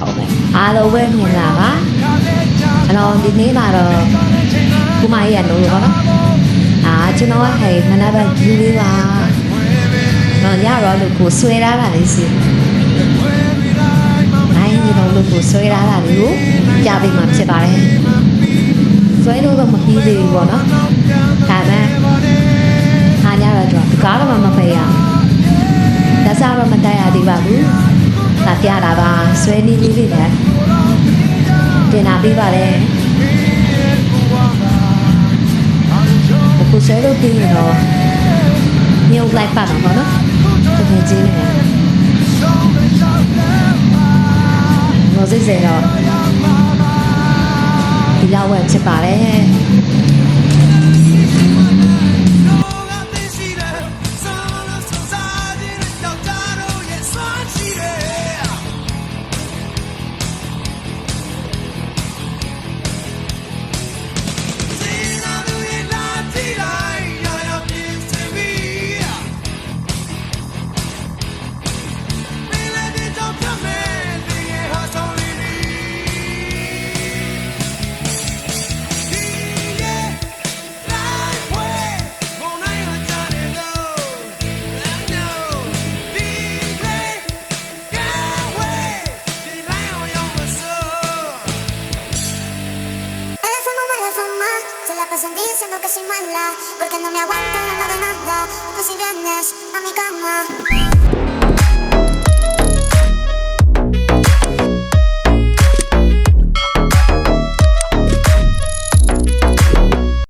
ဟုတ်ကဲ့အားလုံးပဲမြင်လာပါအဲ့တော့ဒီနေ့မှာတော့ကုမကြီးရလို့ပေါ့နော်ကျွန်တော်ကဟဲ့မနက်ပိုင်းယူလေးပါတော့ညတော့လို့ကိုဆွဲထားတာလေးစီနိုင်ဒီတော့လို့ကိုဆွဲထားတာလေးကိုကြားပြီးမှဖြစ်ပါတယ်ဆွဲလို့တော့မပြီးသေးဘူးပေါ့နော်ဒါနဲ့ဟာညတော့ကျွန်တော်ကားတော့မဖယ်ရလက်စားတော့မတက်ရသေးပါဘူးဒါပြတာပါဆွဲနည်းလေးလေးနဲ့တင်လာပြီးပါတယ်ကိုဆွဲလို့ပြီးရင်တော့မြုပ်လိုက်ပါတော့ဗောနော်တကယ်ကြီးနေတယ်ငိုစိတ်စေတော့ဒီလောက်ဝက်ဖြစ်ပါတယ်Diciendo que soy mala porque no me aguanto nada de nada. No si vienes a mi cama.